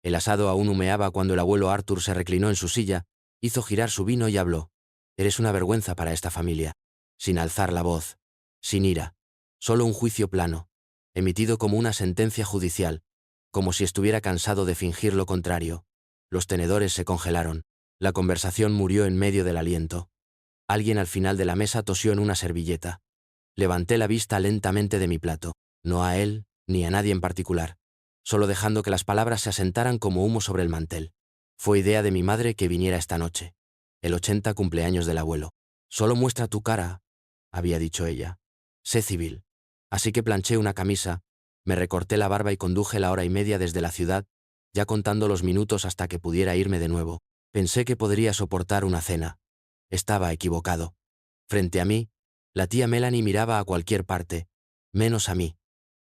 El asado aún humeaba cuando el abuelo Arthur se reclinó en su silla, hizo girar su vino y habló. «Eres una vergüenza para esta familia». Sin alzar la voz, sin ira, solo un juicio plano, emitido como una sentencia judicial, como si estuviera cansado de fingir lo contrario. Los tenedores se congelaron. La conversación murió en medio del aliento. Alguien al final de la mesa tosió en una servilleta. Levanté la vista lentamente de mi plato, no a él, ni a nadie en particular, solo dejando que las palabras se asentaran como humo sobre el mantel. Fue idea de mi madre que viniera esta noche. El 80 cumpleaños del abuelo. «Solo muestra tu cara», había dicho ella. «Sé civil». Así que planché una camisa, me recorté la barba y conduje la hora y media desde la ciudad, ya contando los minutos hasta que pudiera irme de nuevo. Pensé que podría soportar una cena. Estaba equivocado. Frente a mí, la tía Melanie miraba a cualquier parte, menos a mí.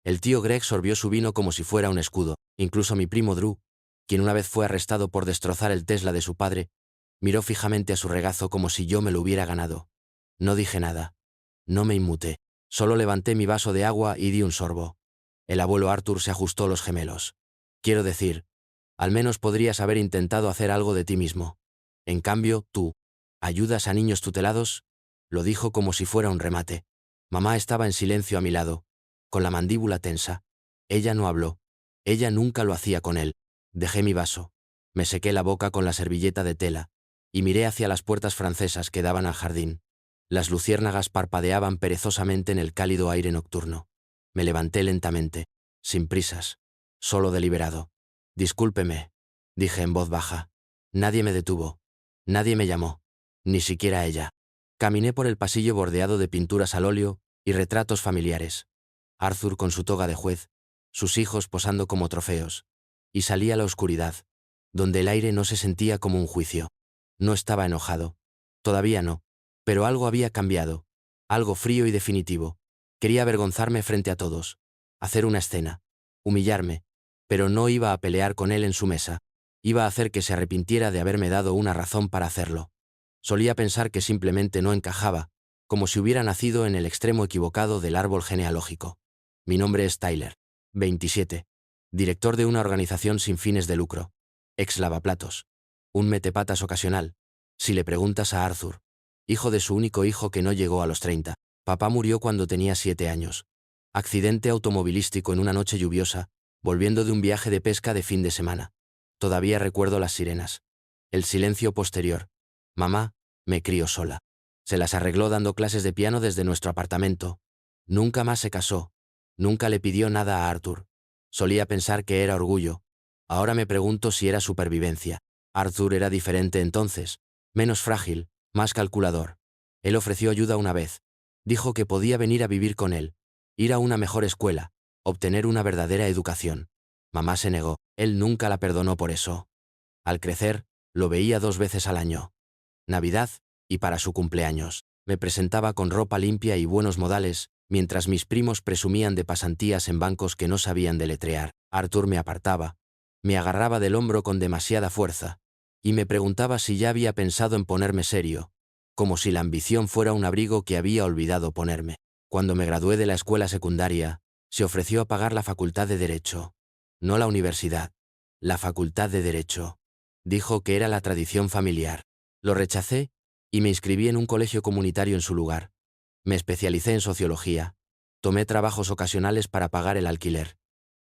El tío Greg sorbió su vino como si fuera un escudo. Incluso mi primo Drew, quien una vez fue arrestado por destrozar el Tesla de su padre, miró fijamente a su regazo como si yo me lo hubiera ganado. No dije nada. No me inmuté. Solo levanté mi vaso de agua y di un sorbo. El abuelo Arthur se ajustó los gemelos. «Quiero decir, al menos podrías haber intentado hacer algo de ti mismo. En cambio, tú, ¿ayudas a niños tutelados?», lo dijo como si fuera un remate. Mamá estaba en silencio a mi lado, con la mandíbula tensa. Ella no habló. Ella nunca lo hacía con él. Dejé mi vaso. Me sequé la boca con la servilleta de tela y miré hacia las puertas francesas que daban al jardín. Las luciérnagas parpadeaban perezosamente en el cálido aire nocturno. Me levanté lentamente, sin prisas, solo deliberado. «Discúlpeme», dije en voz baja. Nadie me detuvo. Nadie me llamó. Ni siquiera ella. Caminé por el pasillo bordeado de pinturas al óleo y retratos familiares. Arthur con su toga de juez, sus hijos posando como trofeos. Y salí a la oscuridad, donde el aire no se sentía como un juicio. No estaba enojado. Todavía no. Pero algo había cambiado. Algo frío y definitivo. Quería avergonzarme frente a todos. Hacer una escena. Humillarme. Pero no iba a pelear con él en su mesa. Iba a hacer que se arrepintiera de haberme dado una razón para hacerlo. Solía pensar que simplemente no encajaba, como si hubiera nacido en el extremo equivocado del árbol genealógico. Mi nombre es Tyler, 27, director de una organización sin fines de lucro, ex lavaplatos, un metepatas ocasional, si le preguntas a Arthur, hijo de su único hijo que no llegó a los 30. Papá murió cuando tenía 7 años. Accidente automovilístico en una noche lluviosa, volviendo de un viaje de pesca de fin de semana. Todavía recuerdo las sirenas. El silencio posterior. Mamá me crió sola. Se las arregló dando clases de piano desde nuestro apartamento. Nunca más se casó. Nunca le pidió nada a Arthur. Solía pensar que era orgullo. Ahora me pregunto si era supervivencia. Arthur era diferente entonces. Menos frágil, más calculador. Él ofreció ayuda una vez. Dijo que podía venir a vivir con él. Ir a una mejor escuela. Obtener una verdadera educación. Mamá se negó. Él nunca la perdonó por eso. Al crecer, lo veía 2 veces al año. Navidad y para su cumpleaños. Me presentaba con ropa limpia y buenos modales, mientras mis primos presumían de pasantías en bancos que no sabían deletrear. Arthur me apartaba, me agarraba del hombro con demasiada fuerza, y me preguntaba si ya había pensado en ponerme serio, como si la ambición fuera un abrigo que había olvidado ponerme. Cuando me gradué de la escuela secundaria, se ofreció a pagar la facultad de Derecho. No la universidad, la facultad de Derecho. Dijo que era la tradición familiar. Lo rechacé y me inscribí en un colegio comunitario en su lugar. Me especialicé en sociología. Tomé trabajos ocasionales para pagar el alquiler.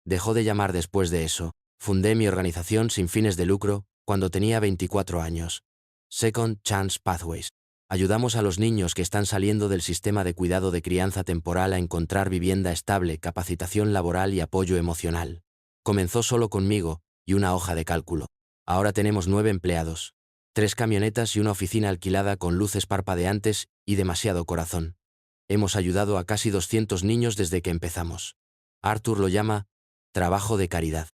Dejó de llamar después de eso. Fundé mi organización sin fines de lucro cuando tenía 24 años. Second Chance Pathways. Ayudamos a los niños que están saliendo del sistema de cuidado de crianza temporal a encontrar vivienda estable, capacitación laboral y apoyo emocional. Comenzó solo conmigo y una hoja de cálculo. Ahora tenemos 9 empleados. 3 camionetas y una oficina alquilada con luces parpadeantes y demasiado corazón. Hemos ayudado a casi 200 niños desde que empezamos. Arthur lo llama trabajo de caridad.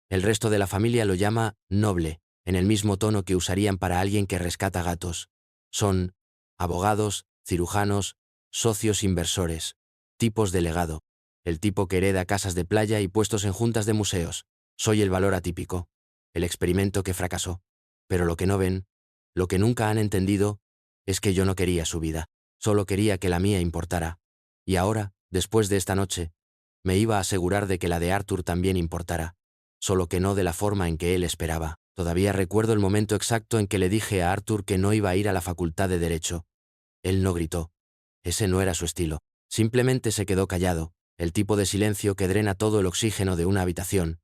El resto de la familia lo llama noble, en el mismo tono que usarían para alguien que rescata gatos. Son abogados, cirujanos, socios inversores, tipos de legado. El tipo que hereda casas de playa y puestos en juntas de museos. Soy el valor atípico. El experimento que fracasó. Pero lo que no ven, lo que nunca han entendido, es que yo no quería su vida. Solo quería que la mía importara. Y ahora, después de esta noche, me iba a asegurar de que la de Arthur también importara. solo que no de la forma en que él esperaba. Todavía recuerdo el momento exacto en que le dije a Arthur que no iba a ir a la facultad de Derecho. Él no gritó. Ese no era su estilo. Simplemente se quedó callado, el tipo de silencio que drena todo el oxígeno de una habitación.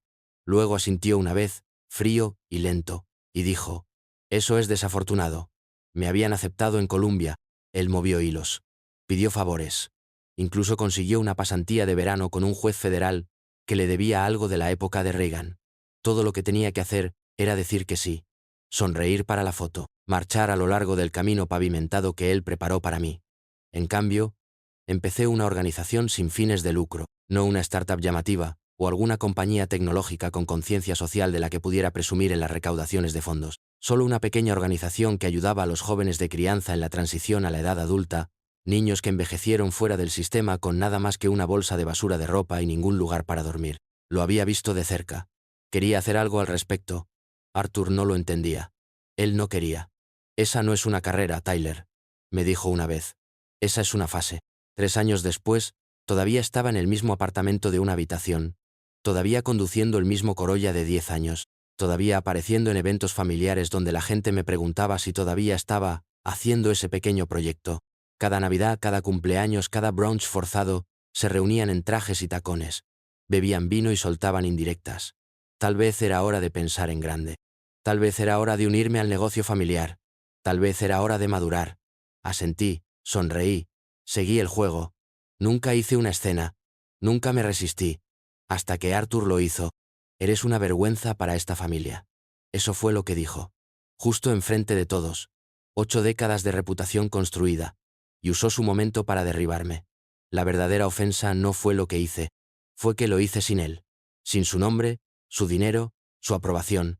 Luego asintió una vez, frío y lento, y dijo: «Eso es desafortunado. Me habían aceptado en Columbia». Él movió hilos. Pidió favores. Incluso consiguió una pasantía de verano con un juez federal que le debía algo de la época de Reagan. Todo lo que tenía que hacer era decir que sí, sonreír para la foto, marchar a lo largo del camino pavimentado que él preparó para mí. En cambio, empecé una organización sin fines de lucro, no una startup llamativa o alguna compañía tecnológica con conciencia social de la que pudiera presumir en las recaudaciones de fondos. Solo una pequeña organización que ayudaba a los jóvenes de crianza en la transición a la edad adulta, niños que envejecieron fuera del sistema con nada más que una bolsa de basura de ropa y ningún lugar para dormir. Lo había visto de cerca. Quería hacer algo al respecto. Arthur no lo entendía. Él no quería. «Esa no es una carrera, Tyler», me dijo una vez. «Esa es una fase». 3 años después, todavía estaba en el mismo apartamento de una habitación, todavía conduciendo el mismo Corolla de 10 años, todavía apareciendo en eventos familiares donde la gente me preguntaba si todavía estaba haciendo ese pequeño proyecto. Cada Navidad, cada cumpleaños, cada brunch forzado, se reunían en trajes y tacones, bebían vino y soltaban indirectas. Tal vez era hora de pensar en grande. Tal vez era hora de unirme al negocio familiar. Tal vez era hora de madurar. Asentí, sonreí, seguí el juego. Nunca hice una escena. Nunca me resistí. Hasta que Arthur lo hizo. «Eres una vergüenza para esta familia». Eso fue lo que dijo. Justo enfrente de todos. 8 décadas de reputación construida. Y usó su momento para derribarme. La verdadera ofensa no fue lo que hice. Fue que lo hice sin él. Sin su nombre, su dinero, su aprobación.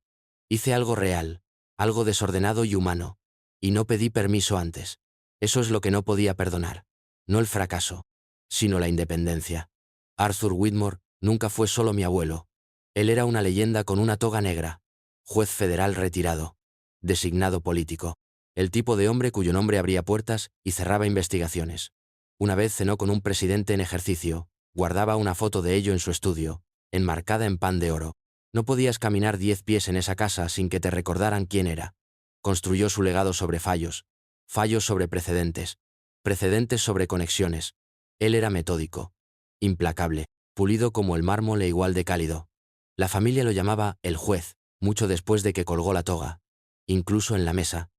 Hice algo real, algo desordenado y humano. Y no pedí permiso antes. Eso es lo que no podía perdonar. No el fracaso, sino la independencia. Arthur Whitmore nunca fue solo mi abuelo. Él era una leyenda con una toga negra, juez federal retirado, designado político, el tipo de hombre cuyo nombre abría puertas y cerraba investigaciones. Una vez cenó con un presidente en ejercicio, guardaba una foto de ello en su estudio, enmarcada en pan de oro. No podías caminar 10 pies en esa casa sin que te recordaran quién era. Construyó su legado sobre fallos, fallos sobre precedentes, precedentes sobre conexiones. Él era metódico, implacable, pulido como el mármol e igual de cálido. La familia lo llamaba el juez, mucho después de que colgó la toga. Incluso en la mesa.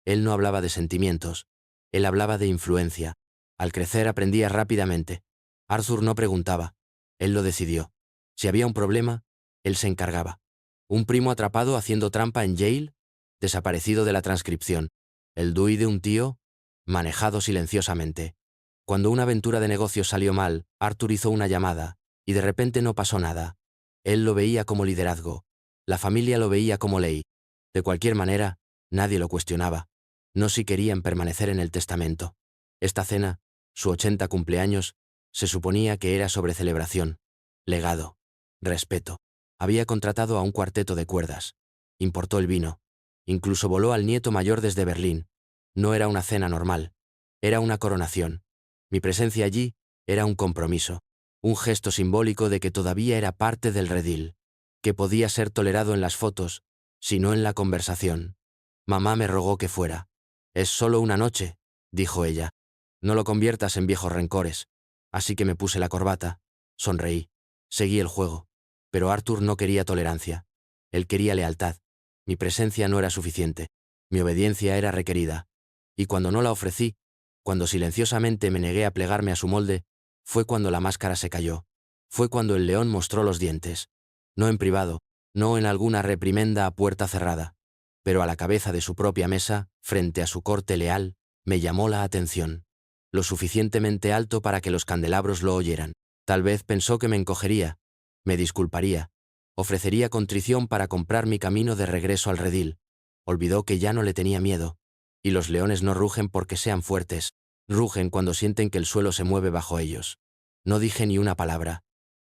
Él no hablaba de sentimientos. Él hablaba de influencia. Al crecer aprendía rápidamente. Arthur no preguntaba. Él lo decidió. Si había un problema, él se encargaba. Un primo atrapado haciendo trampa en Yale, desaparecido de la transcripción. El DUI de un tío, manejado silenciosamente. Cuando una aventura de negocios salió mal, Arthur hizo una llamada, y de repente no pasó nada. Él lo veía como liderazgo. La familia lo veía como ley. De cualquier manera, nadie lo cuestionaba. No si querían permanecer en el testamento. Esta cena, su 80 cumpleaños, se suponía que era sobre celebración, legado, respeto. Había contratado a un cuarteto de cuerdas. Importó el vino. Incluso voló al nieto mayor desde Berlín. No era una cena normal. Era una coronación. Mi presencia allí era un compromiso, un gesto simbólico de que todavía era parte del redil, que podía ser tolerado en las fotos, si no en la conversación. Mamá me rogó que fuera. «Es solo una noche», dijo ella. «No lo conviertas en viejos rencores». Así que me puse la corbata, sonreí, seguí el juego. Pero Arthur no quería tolerancia. Él quería lealtad. Mi presencia no era suficiente. Mi obediencia era requerida. Y cuando no la ofrecí, cuando silenciosamente me negué a plegarme a su molde, fue cuando la máscara se cayó. Fue cuando el león mostró los dientes. No en privado, no en alguna reprimenda a puerta cerrada, pero a la cabeza de su propia mesa, frente a su corte leal, me llamó la atención. Lo suficientemente alto para que los candelabros lo oyeran. Tal vez pensó que me encogería, me disculparía, ofrecería contrición para comprar mi camino de regreso al redil. Olvidó que ya no le tenía miedo. Y los leones no rugen porque sean fuertes, rugen cuando sienten que el suelo se mueve bajo ellos. No dije ni una palabra.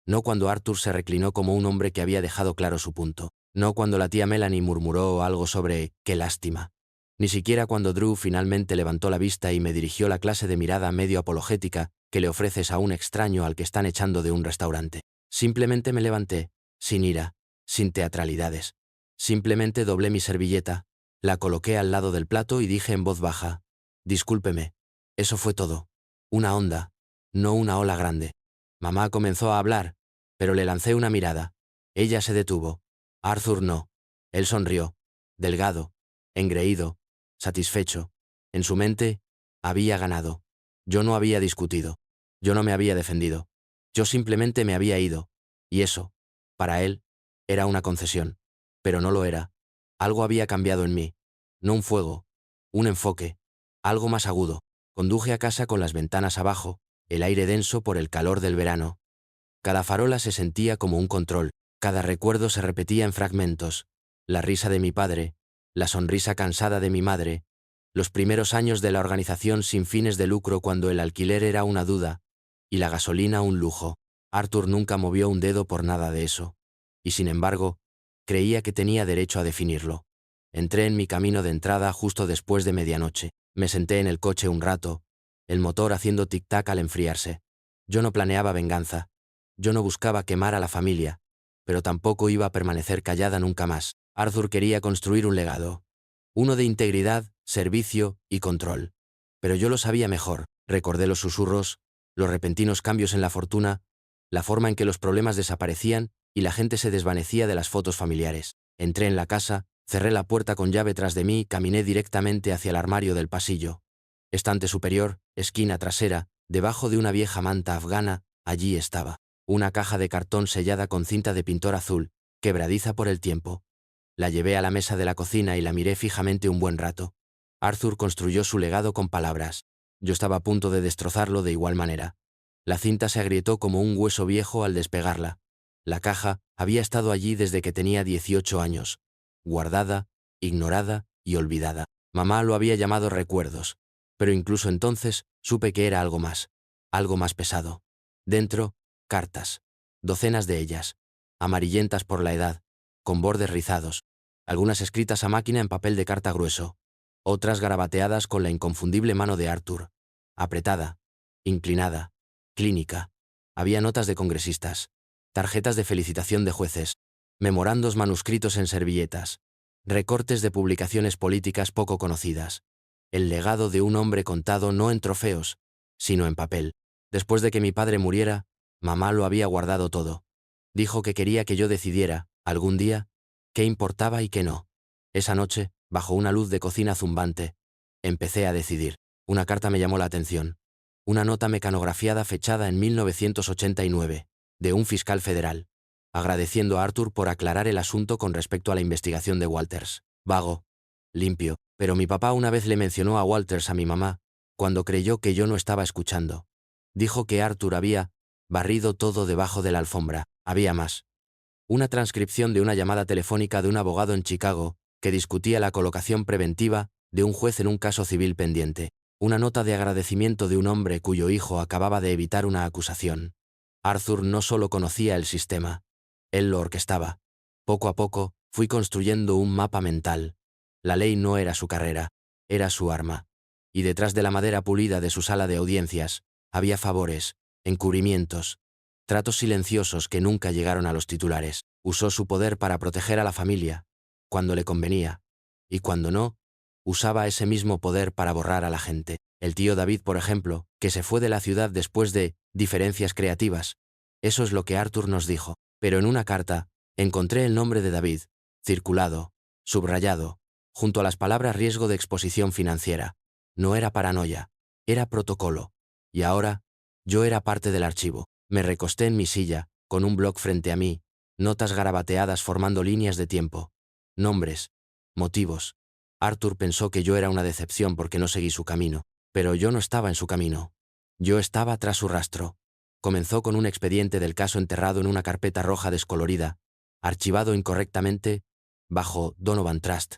No cuando Arthur se reclinó como un hombre que había dejado claro su punto. No cuando la tía Melanie murmuró algo sobre «qué lástima». Ni siquiera cuando Drew finalmente levantó la vista y me dirigió la clase de mirada medio apologética que le ofreces a un extraño al que están echando de un restaurante. Simplemente me levanté, sin ira, sin teatralidades. Simplemente doblé mi servilleta, la coloqué al lado del plato y dije en voz baja: «Discúlpeme». Eso fue todo. Una onda, no una ola grande. Mamá comenzó a hablar, pero le lancé una mirada. Ella se detuvo. Arthur no. Él sonrió, delgado, engreído, satisfecho. En su mente, había ganado. Yo no había discutido. Yo no me había defendido. Yo simplemente me había ido. Y eso, para él, era una concesión. Pero no lo era. Algo había cambiado en mí. No un fuego, un enfoque, algo más agudo. Conduje a casa con las ventanas abajo, el aire denso por el calor del verano. Cada farola se sentía como un control, cada recuerdo se repetía en fragmentos. La risa de mi padre, la sonrisa cansada de mi madre, los primeros años de la organización sin fines de lucro cuando el alquiler era una duda y la gasolina un lujo. Arthur nunca movió un dedo por nada de eso. Y sin embargo, creía que tenía derecho a definirlo. Entré en mi camino de entrada justo después de medianoche. Me senté en el coche un rato, el motor haciendo tic-tac al enfriarse. Yo no planeaba venganza. Yo no buscaba quemar a la familia, pero tampoco iba a permanecer callada nunca más. Arthur quería construir un legado. Uno de integridad, servicio y control. Pero yo lo sabía mejor. Recordé los susurros, los repentinos cambios en la fortuna, la forma en que los problemas desaparecían y la gente se desvanecía de las fotos familiares. Entré en la casa, cerré la puerta con llave tras de mí y caminé directamente hacia el armario del pasillo. Estante superior, esquina trasera, debajo de una vieja manta afgana, allí estaba. Una caja de cartón sellada con cinta de pintor azul, quebradiza por el tiempo. La llevé a la mesa de la cocina y la miré fijamente un buen rato. Arthur construyó su legado con palabras. Yo estaba a punto de destrozarlo de igual manera. La cinta se agrietó como un hueso viejo al despegarla. La caja había estado allí desde que tenía 18 años. Guardada, ignorada y olvidada. Mamá lo había llamado recuerdos. Pero incluso entonces supe que era algo más pesado. Dentro, cartas. Docenas de ellas. Amarillentas por la edad, con bordes rizados. Algunas escritas a máquina en papel de carta grueso. Otras garabateadas con la inconfundible mano de Arthur. Apretada, inclinada, clínica. Había notas de congresistas, tarjetas de felicitación de jueces, memorandos manuscritos en servilletas, recortes de publicaciones políticas poco conocidas. El legado de un hombre contado no en trofeos, sino en papel. Después de que mi padre muriera, mamá lo había guardado todo. Dijo que quería que yo decidiera, algún día, qué importaba y qué no. Esa noche, bajo una luz de cocina zumbante, empecé a decidir. Una carta me llamó la atención. Una nota mecanografiada fechada en 1989, de un fiscal federal, agradeciendo a Arthur por aclarar el asunto con respecto a la investigación de Walters. Vago, limpio, pero mi papá una vez le mencionó a Walters a mi mamá, cuando creyó que yo no estaba escuchando. Dijo que Arthur había barrido todo debajo de la alfombra. Había más. Una transcripción de una llamada telefónica de un abogado en Chicago que discutía la colocación preventiva de un juez en un caso civil pendiente. Una nota de agradecimiento de un hombre cuyo hijo acababa de evitar una acusación. Arthur no solo conocía el sistema, él lo orquestaba. Poco a poco, fui construyendo un mapa mental. La ley no era su carrera, era su arma. Y detrás de la madera pulida de su sala de audiencias, había favores, encubrimientos, tratos silenciosos que nunca llegaron a los titulares. Usó su poder para proteger a la familia, cuando le convenía, y cuando no, usaba ese mismo poder para borrar a la gente. El tío David, por ejemplo, que se fue de la ciudad después de diferencias creativas. Eso es lo que Arthur nos dijo. Pero en una carta, encontré el nombre de David, circulado, subrayado, junto a las palabras riesgo de exposición financiera. No era paranoia, era protocolo. Y ahora, yo era parte del archivo. Me recosté en mi silla, con un bloc frente a mí, notas garabateadas formando líneas de tiempo. Nombres, motivos. Arthur pensó que yo era una decepción porque no seguí su camino, pero yo no estaba en su camino. Yo estaba tras su rastro. Comenzó con un expediente del caso enterrado en una carpeta roja descolorida, archivado incorrectamente, bajo Donovan Trust,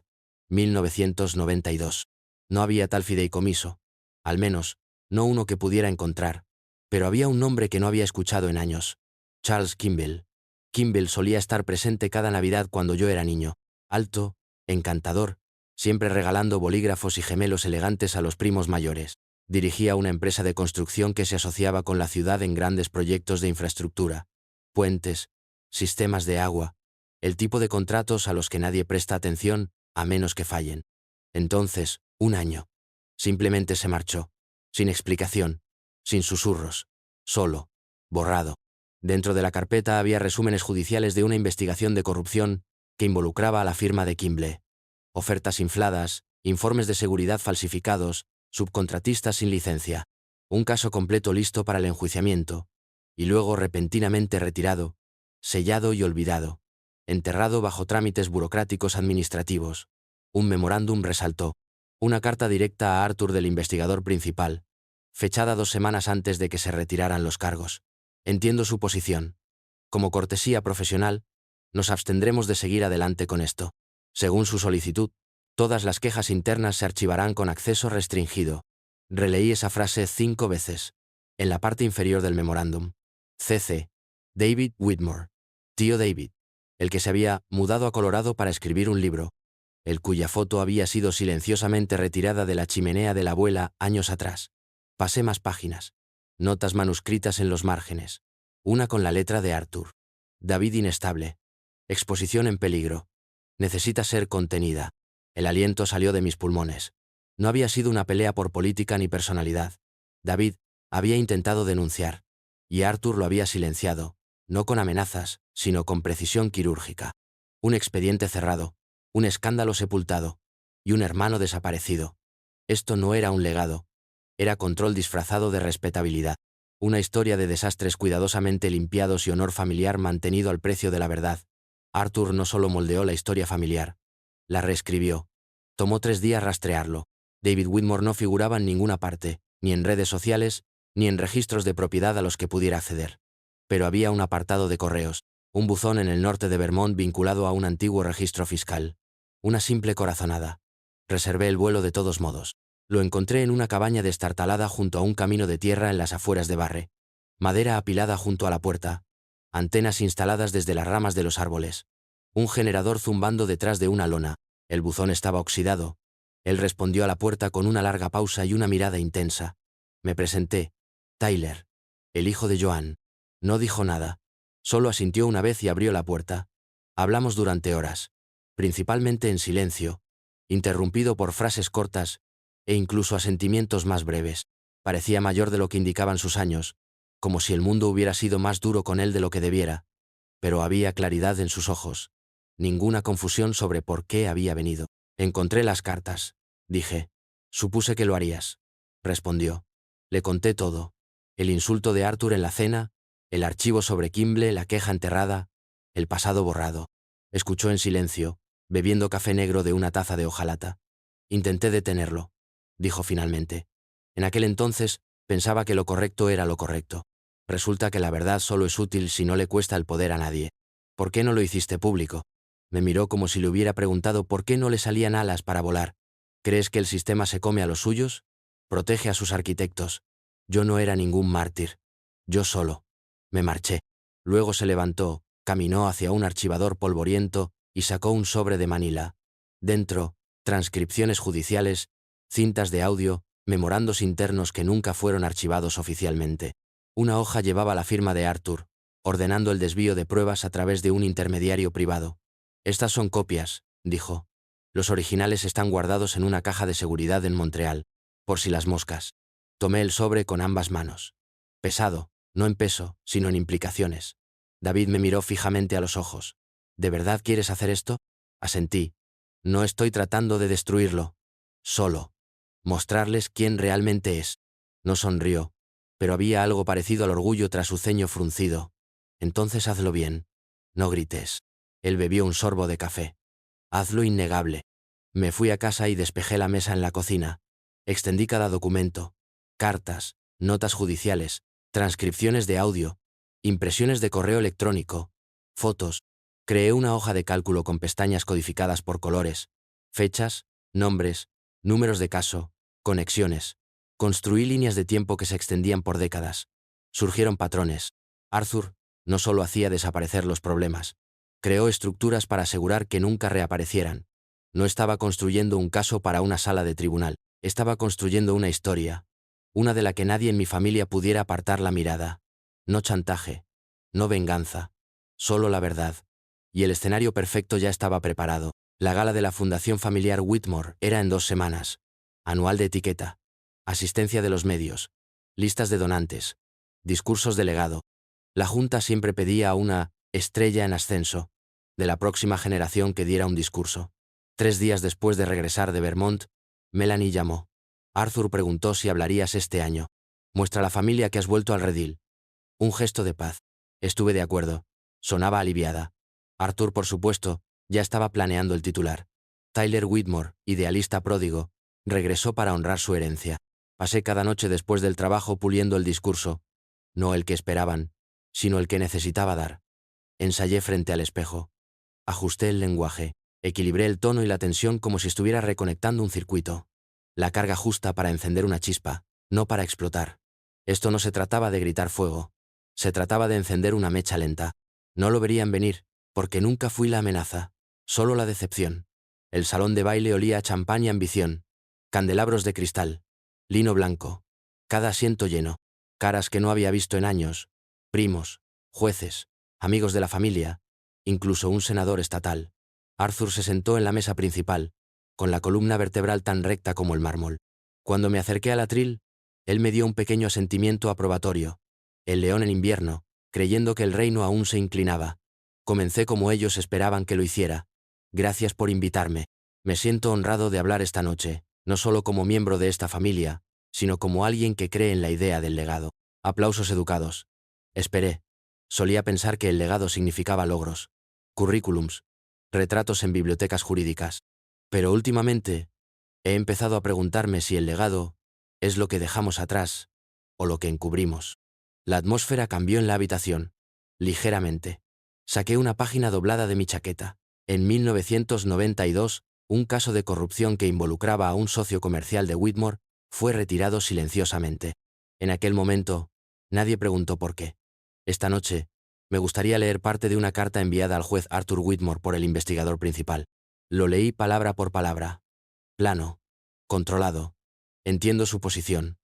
1992. No había tal fideicomiso, al menos, no uno que pudiera encontrar, pero había un nombre que no había escuchado en años. Charles Kimball. Kimball solía estar presente cada Navidad cuando yo era niño, alto, encantador, siempre regalando bolígrafos y gemelos elegantes a los primos mayores. Dirigía una empresa de construcción que se asociaba con la ciudad en grandes proyectos de infraestructura, puentes, sistemas de agua, El tipo de contratos a los que nadie presta atención, a menos que fallen. Entonces, 1 año. Simplemente se marchó. Sin explicación. Sin susurros. Solo. Borrado. Dentro de la carpeta había resúmenes judiciales de una investigación de corrupción que involucraba a la firma de Kimble. Ofertas infladas, informes de seguridad falsificados, subcontratistas sin licencia. Un caso completo listo para el enjuiciamiento. Y luego repentinamente retirado, sellado y olvidado. Enterrado bajo trámites burocráticos administrativos. Un memorándum resaltó. Una carta directa a Arthur del investigador principal, fechada 2 semanas antes de que se retiraran los cargos. Entiendo su posición. Como cortesía profesional, nos abstendremos de seguir adelante con esto. Según su solicitud, todas las quejas internas se archivarán con acceso restringido. Releí esa frase 5 veces. En la parte inferior del memorándum. CC. David Whitmore. Tío David. El que se había mudado a Colorado para escribir un libro. El cuya foto había sido silenciosamente retirada de la chimenea de la abuela años atrás. Pasé más páginas. Notas manuscritas en los márgenes. Una con la letra de Arthur. David inestable. Exposición en peligro. Necesita ser contenida. El aliento salió de mis pulmones. No había sido una pelea por política ni personalidad. David había intentado denunciar. Y Arthur lo había silenciado, no con amenazas, sino con precisión quirúrgica. Un expediente cerrado, un escándalo sepultado, y un hermano desaparecido. Esto no era un legado. Era control disfrazado de respetabilidad. Una historia de desastres cuidadosamente limpiados y honor familiar mantenido al precio de la verdad. Arthur no solo moldeó la historia familiar, la reescribió. Tomó 3 días rastrearlo. David Whitmore no figuraba en ninguna parte, ni en redes sociales, ni en registros de propiedad a los que pudiera acceder. Pero había un apartado de correos, un buzón en el norte de Vermont vinculado a un antiguo registro fiscal. Una simple corazonada. Reservé el vuelo de todos modos. Lo encontré en una cabaña destartalada junto a un camino de tierra en las afueras de Barre. Madera apilada junto a la puerta. Antenas instaladas desde las ramas de los árboles. Un generador zumbando detrás de una lona. El buzón estaba oxidado. Él respondió a la puerta con una larga pausa y una mirada intensa. Me presenté. Tyler. El hijo de Joan. No dijo nada. Solo asintió una vez y abrió la puerta. Hablamos durante horas. Principalmente en silencio. Interrumpido por frases cortas, e incluso asentimientos más breves. Parecía mayor de lo que indicaban sus años, como si el mundo hubiera sido más duro con él de lo que debiera. Pero había claridad en sus ojos. Ninguna confusión sobre por qué había venido. Encontré las cartas, dije. Supuse que lo harías. Respondió. Le conté todo. El insulto de Arthur en la cena, el archivo sobre Kimble, la queja enterrada, el pasado borrado. Escuchó en silencio, bebiendo café negro de una taza de hojalata. Intenté detenerlo, dijo finalmente. En aquel entonces, pensaba que lo correcto era lo correcto. Resulta que la verdad solo es útil si no le cuesta el poder a nadie. ¿Por qué no lo hiciste público? Me miró como si le hubiera preguntado por qué no le salían alas para volar. ¿Crees que el sistema se come a los suyos? Protege a sus arquitectos. Yo no era ningún mártir. Yo solo. Me marché. Luego se levantó, caminó hacia un archivador polvoriento y sacó un sobre de Manila. Dentro, transcripciones judiciales, cintas de audio, memorandos internos que nunca fueron archivados oficialmente. Una hoja llevaba la firma de Arthur, ordenando el desvío de pruebas a través de un intermediario privado. Estas son copias, dijo. Los originales están guardados en una caja de seguridad en Montreal, por si las moscas. Tomé el sobre con ambas manos. Pesado, no en peso, sino en implicaciones. David me miró fijamente a los ojos. ¿De verdad quieres hacer esto? Asentí. No estoy tratando de destruirlo. Solo. Mostrarles quién realmente es. No sonrió, pero había algo parecido al orgullo tras su ceño fruncido. Entonces hazlo bien. No grites. Él bebió un sorbo de café. Hazlo innegable. Me fui a casa y despejé la mesa en la cocina. Extendí cada documento. Cartas, notas judiciales, transcripciones de audio, impresiones de correo electrónico, fotos. Creé una hoja de cálculo con pestañas codificadas por colores, fechas, nombres, números de caso, conexiones. Construí líneas de tiempo que se extendían por décadas. Surgieron patrones. Arthur no solo hacía desaparecer los problemas, creó estructuras para asegurar que nunca reaparecieran. No estaba construyendo un caso para una sala de tribunal, estaba construyendo una historia, una de la que nadie en mi familia pudiera apartar la mirada. No chantaje, no venganza, solo la verdad. y el escenario perfecto ya estaba preparado. La gala de la Fundación Familiar Whitmore era en 2 semanas. Anual de etiqueta, asistencia de los medios, listas de donantes, discursos de legado. La Junta siempre pedía a una estrella en ascenso de la próxima generación que diera un discurso. 3 días después de regresar de Vermont, Melanie llamó. Arthur preguntó si hablarías este año. Muestra a la familia que has vuelto al redil. Un gesto de paz. Estuve de acuerdo. Sonaba aliviada. Arthur, por supuesto, ya estaba planeando el titular. Tyler Whitmore, idealista pródigo, regresó para honrar su herencia. Pasé cada noche después del trabajo puliendo el discurso, no el que esperaban, sino el que necesitaba dar. Ensayé frente al espejo. Ajusté el lenguaje, equilibré el tono y la tensión como si estuviera reconectando un circuito. La carga justa para encender una chispa, no para explotar. Esto no se trataba de gritar fuego. Se trataba de encender una mecha lenta. No lo verían venir, porque nunca fui la amenaza, solo la decepción. El salón de baile olía a champán y ambición. Candelabros de cristal, lino blanco, cada asiento lleno, caras que no había visto en años, primos, jueces, amigos de la familia, incluso un senador estatal. Arthur se sentó en la mesa principal, con la columna vertebral tan recta como el mármol. Cuando me acerqué al atril, él me dio un pequeño asentimiento aprobatorio. El león en invierno, creyendo que el reino aún se inclinaba. Comencé como ellos esperaban que lo hiciera. Gracias por invitarme. Me siento honrado de hablar esta noche, no solo como miembro de esta familia, sino como alguien que cree en la idea del legado. Aplausos educados. Esperé. Solía pensar que el legado significaba logros, currículums, retratos en bibliotecas jurídicas. Pero últimamente, he empezado a preguntarme si el legado es lo que dejamos atrás o lo que encubrimos. La atmósfera cambió en la habitación, ligeramente. Saqué una página doblada de mi chaqueta. En 1992, un caso de corrupción que involucraba a un socio comercial de Whitmore fue retirado silenciosamente. En aquel momento, nadie preguntó por qué. Esta noche, me gustaría leer parte de una carta enviada al juez Arthur Whitmore por el investigador principal. Lo leí palabra por palabra. Plano. Controlado. Entiendo su posición.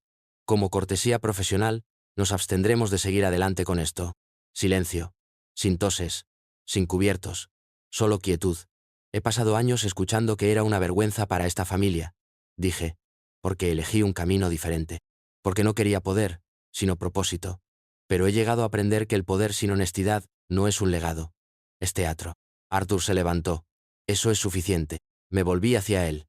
Como cortesía profesional, nos abstendremos de seguir adelante con esto. Silencio. Sin toses. Sin cubiertos. Solo quietud. He pasado años escuchando que era una vergüenza para esta familia, dije, porque elegí un camino diferente. Porque no quería poder, sino propósito. Pero he llegado a aprender que el poder sin honestidad no es un legado. Es teatro. Arthur se levantó. Eso es suficiente. Me volví hacia él.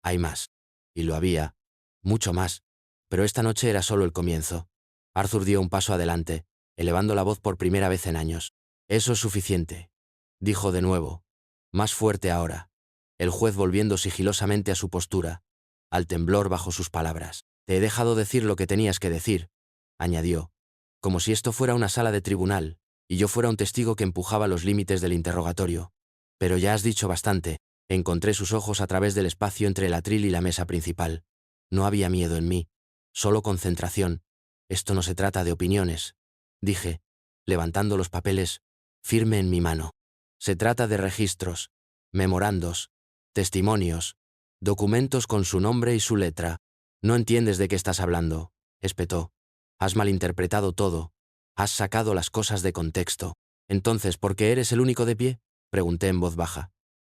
Hay más. Y lo había. Mucho más. Pero esta noche era solo el comienzo. Arthur dio un paso adelante, elevando la voz por primera vez en años. Eso es suficiente, dijo de nuevo. Más fuerte ahora. El juez volviendo sigilosamente a su postura, al temblor bajo sus palabras. Te he dejado decir lo que tenías que decir, añadió, como si esto fuera una sala de tribunal, y yo fuera un testigo que empujaba los límites del interrogatorio. Pero ya has dicho bastante. Encontré sus ojos a través del espacio entre el atril y la mesa principal. No había miedo en mí, solo concentración. Esto no se trata de opiniones, dije, levantando los papeles, firme en mi mano. Se trata de registros, memorandos, testimonios, documentos con su nombre y su letra. No entiendes de qué estás hablando, espetó. Has malinterpretado todo. Has sacado las cosas de contexto. Entonces, ¿por qué eres el único de pie? Pregunté en voz baja.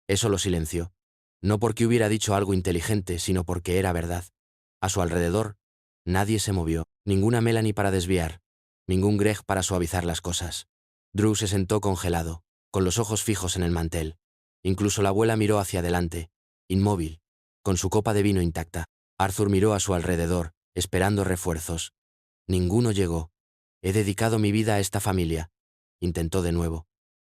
Eso lo silenció. No porque hubiera dicho algo inteligente, sino porque era verdad. A su alrededor, nadie se movió, ninguna Melanie para desviar, ningún Greg para suavizar las cosas. Drew se sentó congelado, con los ojos fijos en el mantel. Incluso la abuela miró hacia adelante, inmóvil, con su copa de vino intacta. Arthur miró a su alrededor, esperando refuerzos. Ninguno llegó. He dedicado mi vida a esta familia. Intentó de nuevo.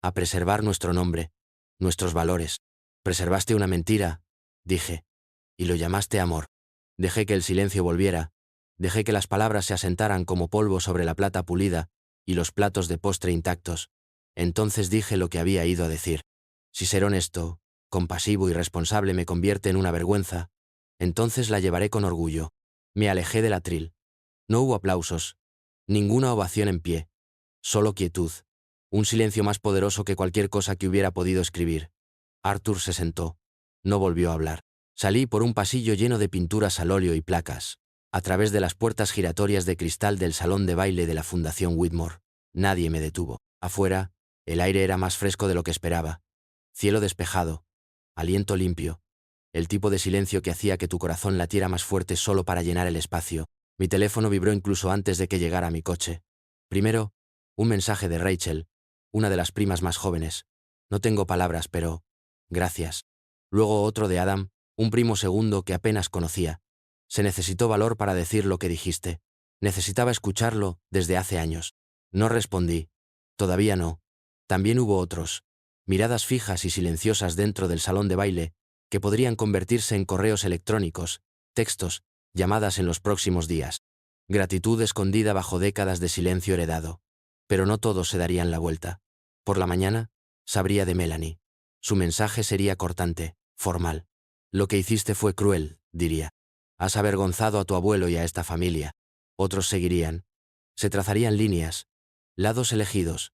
A preservar nuestro nombre, nuestros valores. Preservaste una mentira, dije, y lo llamaste amor. Dejé que el silencio volviera, dejé que las palabras se asentaran como polvo sobre la plata pulida y los platos de postre intactos. Entonces dije lo que había ido a decir. Si ser honesto, compasivo y responsable me convierte en una vergüenza, entonces la llevaré con orgullo. Me alejé del atril. No hubo aplausos, ninguna ovación en pie, solo quietud, un silencio más poderoso que cualquier cosa que hubiera podido escribir. Arthur se sentó. No volvió a hablar. Salí por un pasillo lleno de pinturas al óleo y placas, a través de las puertas giratorias de cristal del salón de baile de la Fundación Whitmore. Nadie me detuvo. Afuera, El aire era más fresco de lo que esperaba. Cielo despejado, aliento limpio, el tipo de silencio que hacía que tu corazón latiera más fuerte solo para llenar el espacio. Mi teléfono vibró incluso antes de que llegara a mi coche. Primero, un mensaje de Rachel, una de las primas más jóvenes. No tengo palabras, pero... gracias. Luego otro de Adam, un primo segundo que apenas conocía. Se necesitó valor para decir lo que dijiste. Necesitaba escucharlo desde hace años. No respondí. Todavía no. También hubo otros. Miradas fijas y silenciosas dentro del salón de baile, que podrían convertirse en correos electrónicos, textos, llamadas en los próximos días. Gratitud escondida bajo décadas de silencio heredado. Pero no todos se darían la vuelta. Por la mañana, sabría de Melanie. Su mensaje sería cortante, formal. Lo que hiciste fue cruel, diría. Has avergonzado a tu abuelo y a esta familia. Otros seguirían. Se trazarían líneas, lados elegidos.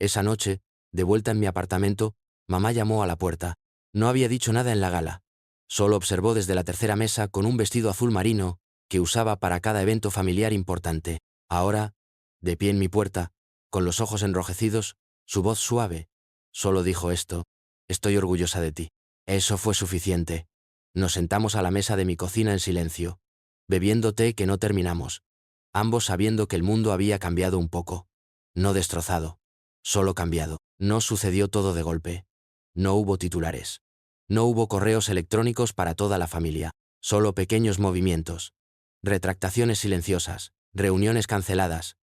Esa noche, de vuelta en mi apartamento, mamá llamó a la puerta. No había dicho nada en la gala. Solo observó desde la tercera mesa con un vestido azul marino que usaba para cada evento familiar importante. Ahora, de pie en mi puerta, con los ojos enrojecidos, su voz suave, solo dijo esto: estoy orgullosa de ti. Eso fue suficiente. Nos sentamos a la mesa de mi cocina en silencio, bebiendo té que no terminamos, ambos sabiendo que el mundo había cambiado un poco. No destrozado, solo cambiado. No sucedió todo de golpe. No hubo titulares. No hubo correos electrónicos para toda la familia. Solo pequeños movimientos. Retractaciones silenciosas, reuniones canceladas,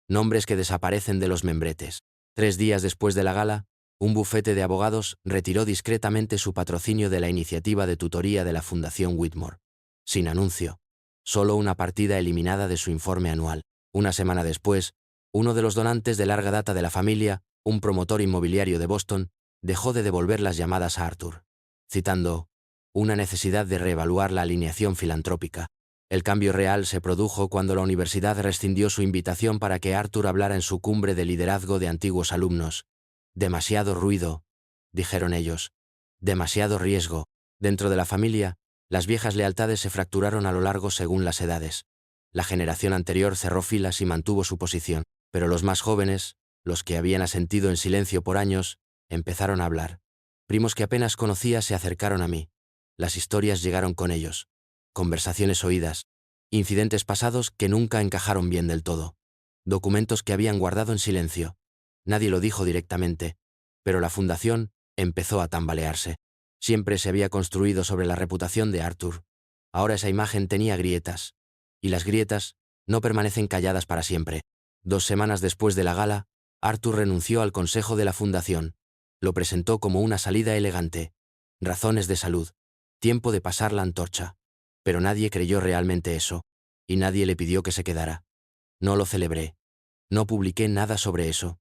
nombres que desaparecen de los membretes. 3 días después de la gala, un bufete de abogados retiró discretamente su patrocinio de la iniciativa de tutoría de la Fundación Whitmore. Sin anuncio. Solo una partida eliminada de su informe anual. Una semana después, uno de los donantes de larga data de la familia, un promotor inmobiliario de Boston, dejó de devolver las llamadas a Arthur, citando una necesidad de reevaluar la alineación filantrópica. El cambio real se produjo cuando la universidad rescindió su invitación para que Arthur hablara en su cumbre de liderazgo de antiguos alumnos. Demasiado ruido, dijeron ellos. Demasiado riesgo. Dentro de la familia, las viejas lealtades se fracturaron a lo largo según las edades. La generación anterior cerró filas y mantuvo su posición, pero los más jóvenes, los que habían asentido en silencio por años, empezaron a hablar. Primos que apenas conocía se acercaron a mí. Las historias llegaron con ellos. Conversaciones oídas. Incidentes pasados que nunca encajaron bien del todo. Documentos que habían guardado en silencio. Nadie lo dijo directamente, pero la fundación empezó a tambalearse. Siempre se había construido sobre la reputación de Arthur. Ahora esa imagen tenía grietas. Y las grietas no permanecen calladas para siempre. 2 semanas después de la gala, Arthur renunció al consejo de la fundación. Lo presentó como una salida elegante. Razones de salud. Tiempo de pasar la antorcha. Pero nadie creyó realmente eso. Y nadie le pidió que se quedara. No lo celebré. No publiqué nada sobre eso.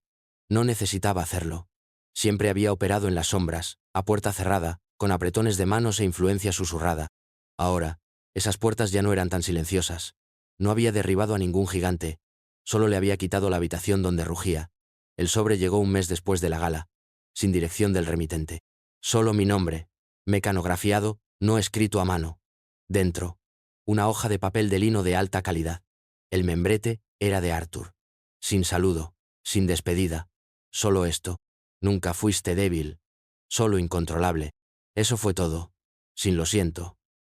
No necesitaba hacerlo. Siempre había operado en las sombras, a puerta cerrada, con apretones de manos e influencia susurrada. Ahora, esas puertas ya no eran tan silenciosas. No había derribado a ningún gigante. Solo le había quitado la habitación donde rugía. El sobre llegó un mes después de la gala, sin dirección del remitente. Solo mi nombre, mecanografiado, no escrito a mano. Dentro, una hoja de papel de lino de alta calidad. El membrete era de Arthur. Sin saludo, sin despedida. Solo esto. Nunca fuiste débil. Solo incontrolable. Eso fue todo. Sin lo siento.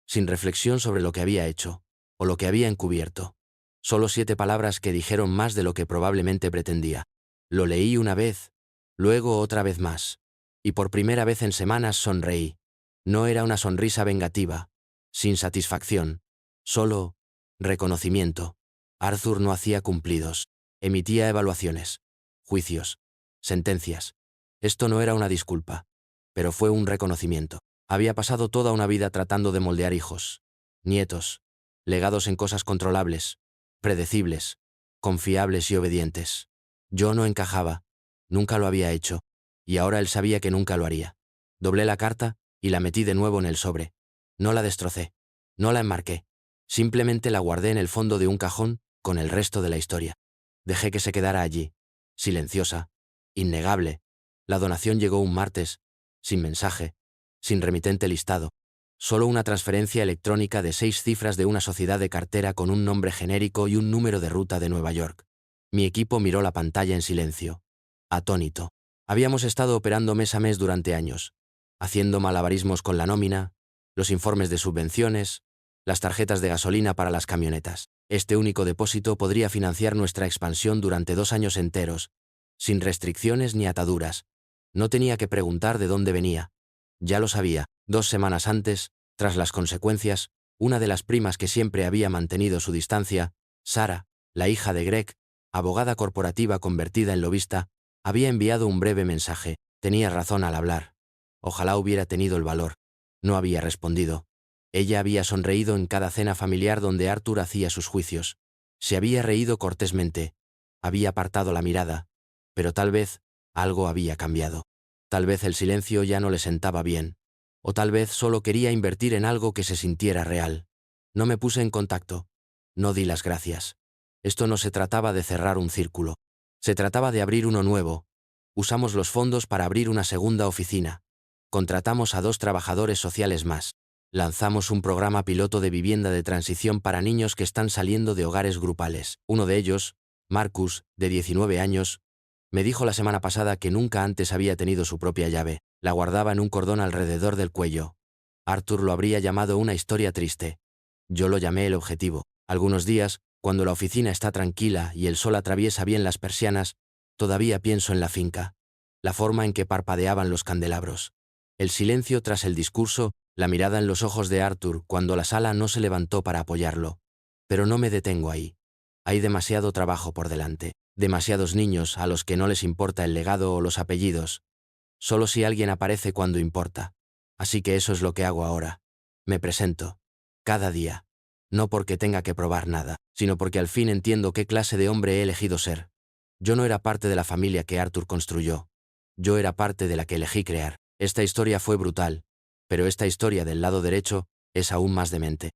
Sin reflexión sobre lo que había hecho, o lo que había encubierto. Solo 7 palabras que dijeron más de lo que probablemente pretendía. Lo leí una vez, luego otra vez más. Y por primera vez en semanas sonreí. No era una sonrisa vengativa, sin satisfacción. Solo reconocimiento. Arthur no hacía cumplidos. Emitía evaluaciones, juicios, sentencias. Esto no era una disculpa, pero fue un reconocimiento. Había pasado toda una vida tratando de moldear hijos, nietos, legados en cosas controlables, predecibles, confiables y obedientes. Yo no encajaba, nunca lo había hecho, y ahora él sabía que nunca lo haría. Doblé la carta y la metí de nuevo en el sobre. No la destrocé, no la enmarqué, simplemente la guardé en el fondo de un cajón con el resto de la historia. Dejé que se quedara allí, silenciosa, innegable. La donación llegó un martes, sin mensaje, sin remitente listado. Solo una transferencia electrónica de 6 cifras de una sociedad de cartera con un nombre genérico y un número de ruta de Nueva York. Mi equipo miró la pantalla en silencio, atónito. Habíamos estado operando mes a mes durante años, haciendo malabarismos con la nómina, los informes de subvenciones, las tarjetas de gasolina para las camionetas. Este único depósito podría financiar nuestra expansión durante 2 años enteros, sin restricciones ni ataduras. No tenía que preguntar de dónde venía. Ya lo sabía. 2 semanas antes, tras las consecuencias, una de las primas que siempre había mantenido su distancia, Sara, la hija de Greg, abogada corporativa convertida en lobista, había enviado un breve mensaje. Tenía razón al hablar. Ojalá hubiera tenido el valor. No había respondido. Ella había sonreído en cada cena familiar donde Arthur hacía sus juicios. Se había reído cortésmente. Había apartado la mirada. Pero tal vez algo había cambiado. Tal vez el silencio ya no le sentaba bien. O tal vez solo quería invertir en algo que se sintiera real. No me puse en contacto. No di las gracias. Esto no se trataba de cerrar un círculo. Se trataba de abrir uno nuevo. Usamos los fondos para abrir una segunda oficina. Contratamos a 2 trabajadores sociales más. Lanzamos un programa piloto de vivienda de transición para niños que están saliendo de hogares grupales. Uno de ellos, Marcus, de 19 años, me dijo la semana pasada que nunca antes había tenido su propia llave. La guardaba en un cordón alrededor del cuello. Arthur lo habría llamado una historia triste. Yo lo llamé el objetivo. Algunos días, cuando la oficina está tranquila y el sol atraviesa bien las persianas, todavía pienso en la finca. La forma en que parpadeaban los candelabros. El silencio tras el discurso, la mirada en los ojos de Arthur cuando la sala no se levantó para apoyarlo. Pero no me detengo ahí. Hay demasiado trabajo por delante. Demasiados niños a los que no les importa el legado o los apellidos. Solo si alguien aparece cuando importa. Así que eso es lo que hago ahora. Me presento. Cada día. No porque tenga que probar nada, sino porque al fin entiendo qué clase de hombre he elegido ser. Yo no era parte de la familia que Arthur construyó. Yo era parte de la que elegí crear. Esta historia fue brutal, pero esta historia del lado derecho es aún más demente.